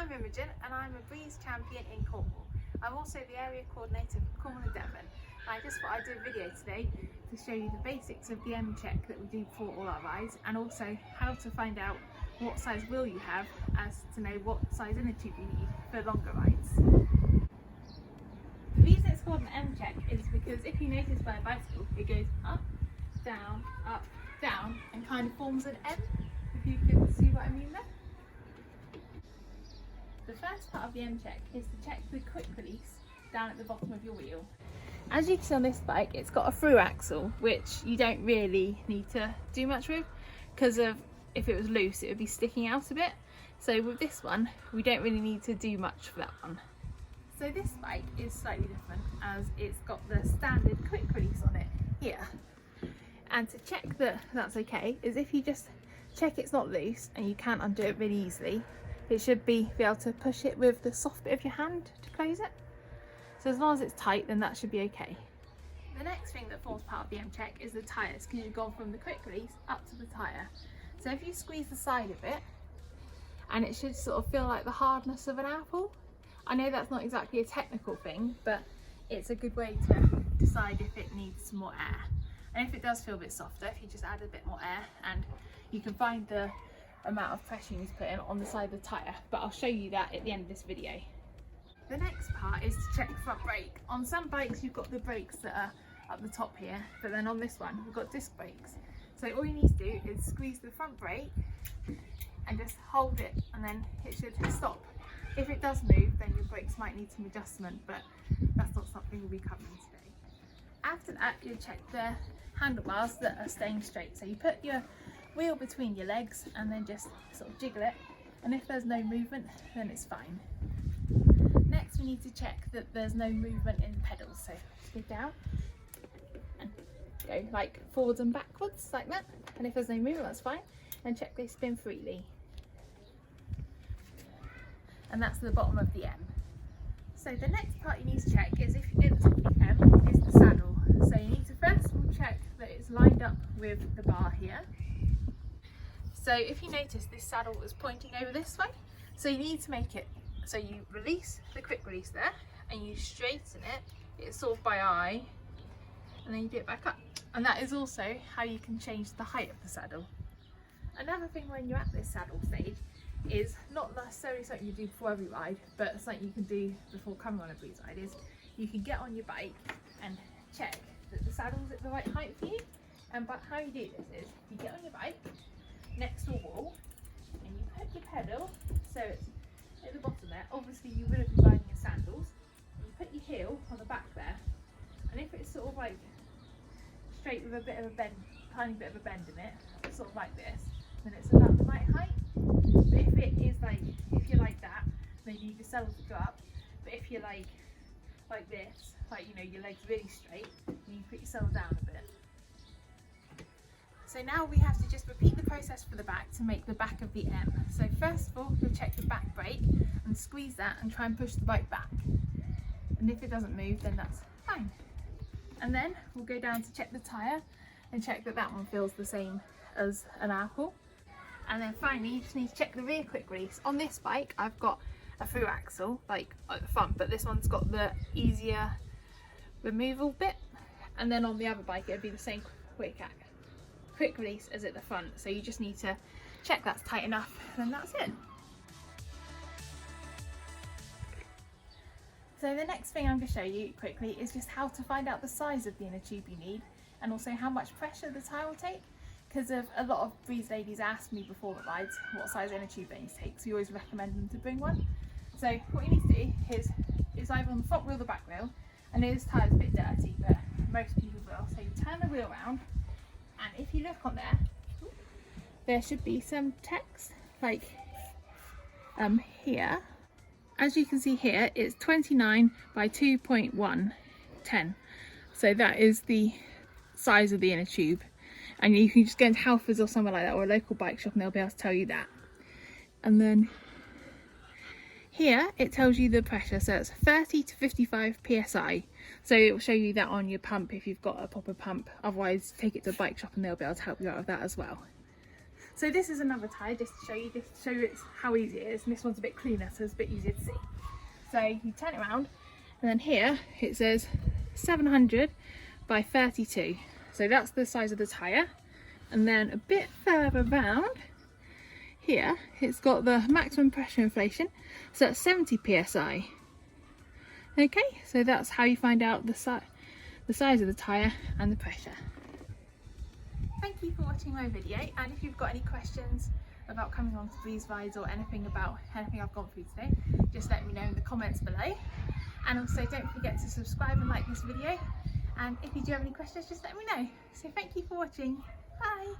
I'm Imogen and I'm a Breeze champion in Cornwall. I'm also the area coordinator for Cornwall and Devon. I just thought I'd do a video today to show you the basics of the M check that we do before all our rides, and also how to find out what size wheel you have as to know what size inner tube you need for longer rides. The reason it's called an M check is because if you notice by a bicycle, it goes up, down, and kind of forms an M, if you can see what I mean there. The first part of the M check is to check the quick release down at the bottom of your wheel. As you can see on this bike, it's got a through axle, which you don't really need to do much with, because of if it was loose it would be sticking out a bit. So with this one we don't really need to do much for that one. So this bike is slightly different as it's got the standard quick release on it here. And to check that that's okay is if you just check it's not loose and you can't undo it really easily, it should be able to push it with the soft bit of your hand to close it. So as long as it's tight, then that should be okay. The next thing that forms part of the M check is the tyres, because you've gone from the quick release up to the tyre. So if you squeeze the side of it, and it should sort of feel like the hardness of an apple. I know that's not exactly a technical thing, but it's a good way to decide if it needs some more air. And if it does feel a bit softer, if you just add a bit more air, and you can find the amount of pressure you need to put in on the side of the tyre, but I'll show you that at the end of this video. The next part is to check the front brake. On some bikes you've got the brakes that are up the top here, but then on this one we've got disc brakes. So all you need to do is squeeze the front brake and just hold it, and then it should stop. If it does move, then your brakes might need some adjustment, but that's not something we'll be covering today. After that, you check the handlebars that are staying straight. So you put your wheel between your legs and then just sort of jiggle it, and if there's no movement, then it's fine. Next we need to check that there's no movement in pedals, so just go down and go like forwards and backwards like that, and if there's no movement, that's fine, and check they spin freely. And that's the bottom of the M. So the next part you need to check is if at the top of the M is the saddle. So you need to first of all check that it's lined up with the bar here. So if you notice, this saddle is pointing over this way, so you need to make it so you release the quick release there and you straighten it, it's sort of by eye, and then you do it back up. And that is also how you can change the height of the saddle. Another thing when you're at this saddle stage is not necessarily something you do before every ride, but something you can do before coming on a Breeze ride is you can get on your bike and check that the saddle's at the right height for you. And but how you do this is you get on your bike next to a wall and you put your pedal so it's at the bottom there. Obviously you will be riding in sandals. You put your heel on the back there, and if it's sort of like straight with a bit of a bend, tiny bit of a bend in it, sort of like this, then it's about the right height. But if it is like, if you're like that, then you need the saddle to go up. But if you're like this, like, you know, your legs really straight, you put your saddle down a bit. So now we have to just repeat the process for the back to make the back of the M. So first of all, you'll check the back brake and squeeze that and try and push the bike back. And if it doesn't move, then that's fine. And then we'll go down to check the tyre and check that that one feels the same as an apple. And then finally, you just need to check the rear quick release. On this bike, I've got a through axle, like at the front, but this one's got the easier removal bit. And then on the other bike, it'd be the same quick release as at the front, so you just need to check that's tight enough, and that's it. So the next thing I'm going to show you quickly is just how to find out the size of the inner tube you need, and also how much pressure the tyre will take, because of a lot of Breeze ladies ask me before the rides what size inner tube they need to take, so we always recommend them to bring one. So what you need to do is either on the front wheel or the back wheel. I know this tyre's a bit dirty, but most people will, so you turn the wheel around, and if you look on there should be some text like here. As you can see here, it's 29 by 2.110. So that is the size of the inner tube. And you can just go into Halfords or somewhere like that, or a local bike shop, and they'll be able to tell you that. And then here it tells you the pressure, so it's 30 to 55 psi. So it will show you that on your pump if you've got a proper pump. Otherwise, take it to a bike shop and they'll be able to help you out with that as well. So this is another tyre, just to show you it's how easy it is, and this one's a bit cleaner, so it's a bit easier to see. So you turn it around, and then here it says 700 by 32. So that's the size of the tyre. And then a bit further round here, it's got the maximum pressure inflation, so that's 70 psi. Okay, so that's how you find out the size of the tyre and the pressure. Thank you for watching my video, and if you've got any questions about coming on to Breeze rides or anything about anything I've gone through today, just let me know in the comments below. And also don't forget to subscribe and like this video, and if you do have any questions, just let me know. So thank you for watching. Bye.